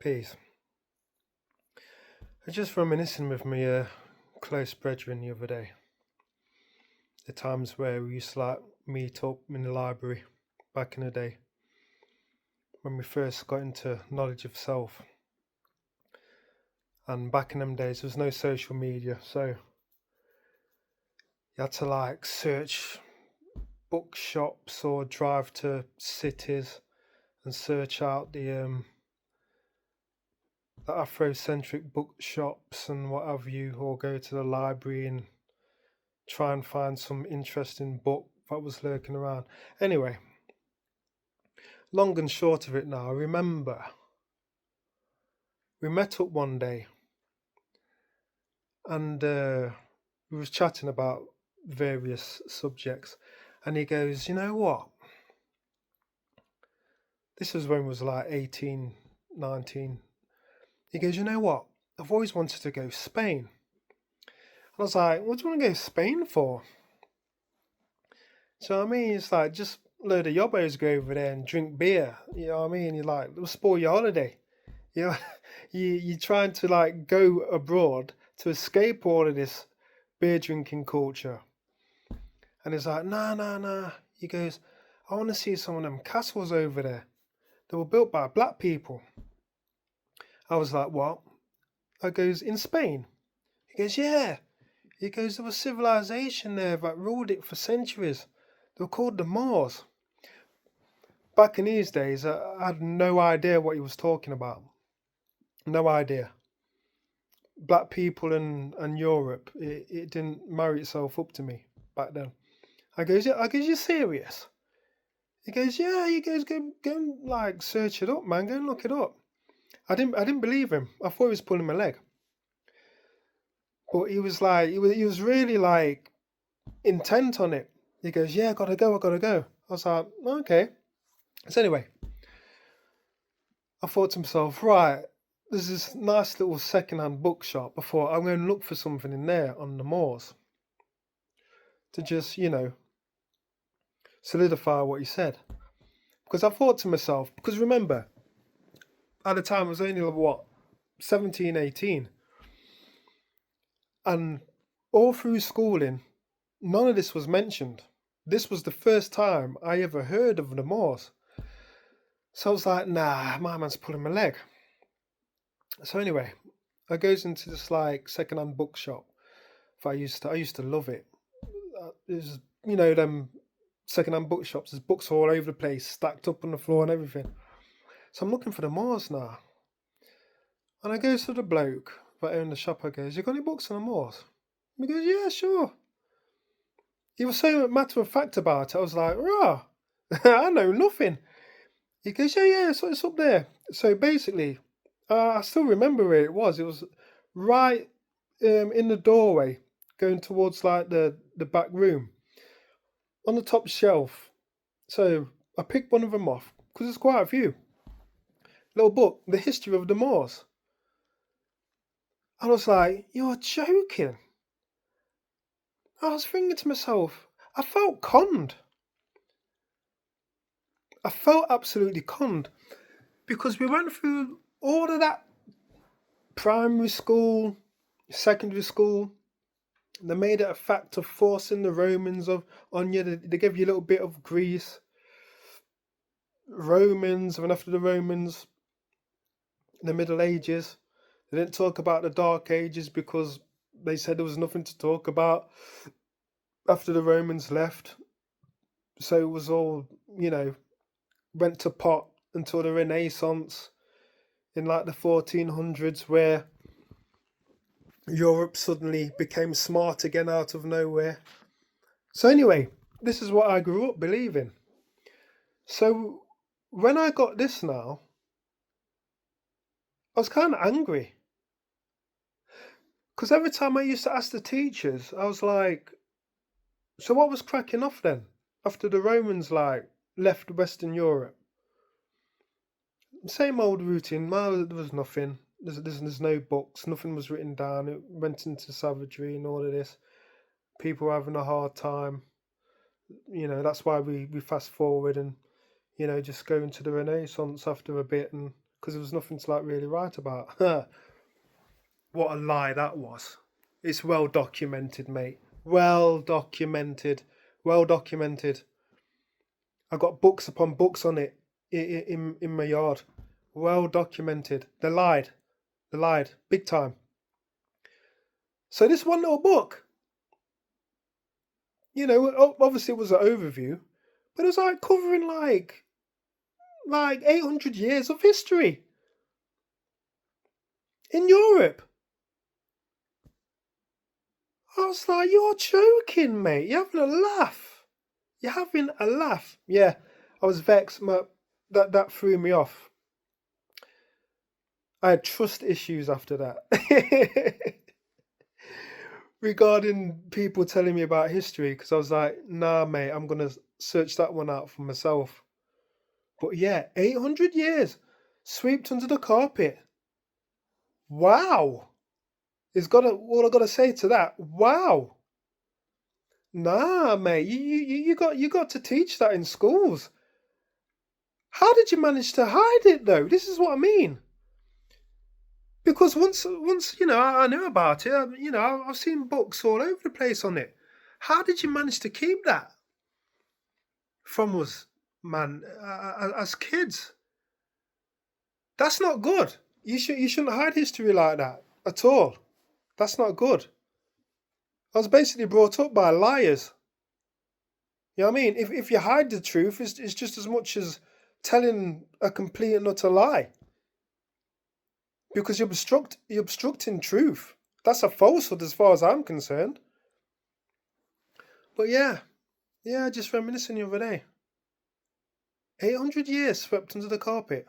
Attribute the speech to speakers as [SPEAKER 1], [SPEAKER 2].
[SPEAKER 1] Peace. I was just reminiscing with my close brethren the other day. The times where we used to meet up in the library back in the day when we first got into knowledge of self. And back in them days, there was no social media, so you had to search bookshops or drive to cities and search out the Afrocentric bookshops and what have you, or go to the library and try and find some interesting book that was lurking around. Anyway, long and short of it now, I remember we met up one day and we was chatting about various subjects, and he goes, you know what? This was when we was 18, 19. He goes, you know what? I've always wanted to go Spain. And I was like, what do you want to go Spain for? So I mean, it's just a load of yobbos go over there and drink beer. You know what I mean? You're like, it'll spoil your holiday. You know, you're trying to go abroad to escape all of this beer drinking culture. And he's like, nah. He goes, I want to see some of them castles over there. They were built by black people. I was like, what? I goes, in Spain? He goes, yeah. He goes, there was civilization there that ruled it for centuries. They were called the Moors. Back in these days, I had no idea what he was talking about. No idea. Black people and Europe, it didn't marry itself up to me back then. I goes, you're serious? He goes, yeah. He goes, go and search it up, man. Go and look it up. I didn't believe him. I thought he was pulling my leg. But he was he was really intent on it. He goes, yeah, I gotta go. I was like, okay. So anyway, I thought to myself, right, there's this nice little second-hand bookshop. I thought I'm going to look for something in there on the moors to just, solidify what he said. Because I thought to myself, because remember, at the time I was only 17, 18. And all through schooling, none of this was mentioned. This was the first time I ever heard of the Moors. So I was like, nah, my man's pulling my leg. So anyway, I goes into this second-hand bookshop. I used to love it. It was, them second-hand bookshops. There's books all over the place, stacked up on the floor and everything. So I'm looking for the Moors now. And I goes to the bloke that owned the shop. I goes, you got any books on the Moors? He goes, yeah, sure. He was so matter of fact about it. I was like, rah, I know nothing. He goes, yeah, so it's up there. So basically, I still remember where it was. It was right in the doorway, going towards the back room, on the top shelf. So I picked one of them off, because there's quite a few. Little book, The History of the Moors. I was like, you're joking. I was thinking to myself, I felt conned. I felt absolutely conned, because we went through all of that primary school, secondary school. They made it a fact of forcing the Romans on you. They gave you a little bit of Greece. Romans, and after the Romans, the Middle Ages. They didn't talk about the Dark Ages because they said there was nothing to talk about after the Romans left. So it was all, went to pot until the Renaissance in the 1400s, where Europe suddenly became smart again out of nowhere. So anyway, this is what I grew up believing. So when I got this now, I was kind of angry. Because every time I used to ask the teachers, I was like, so what was cracking off then? After the Romans left Western Europe? Same old routine. Well, there was nothing. There's no books. Nothing was written down. It went into savagery and all of this. People were having a hard time. That's why we fast forward and, just go into the Renaissance after a bit, and because there was nothing to like really write about. What a lie that was. It's well documented, mate. Well documented. Well documented. I got books upon books on it in my yard. Well documented. They lied. They lied. Big time. So this one little book, you know, obviously it was an overview, but it was like covering like 800 years of history in Europe. I was like, you're joking, mate. You're having a laugh. You're having a laugh. Yeah, I was vexed. That threw me off. I had trust issues after that. Regarding people telling me about history, because I was like, nah, mate, I'm going to search that one out for myself. But yeah, 800 years swept under the carpet. Wow. What I got to say to that. Wow. Nah, mate, you got to teach that in schools. How did you manage to hide it though? This is what I mean. Because once you know, I knew about it. You know, I've seen books all over the place on it. How did you manage to keep that from us, man, as kids? That's not good. You shouldn't hide history like that at all. That's not good. I was basically brought up by liars. You know what I mean? If you hide the truth, it's just as much as telling a complete and utter lie. Because you're obstructing truth. That's a falsehood as far as I'm concerned. But yeah, just reminiscing the other day. 800 years swept under the carpet.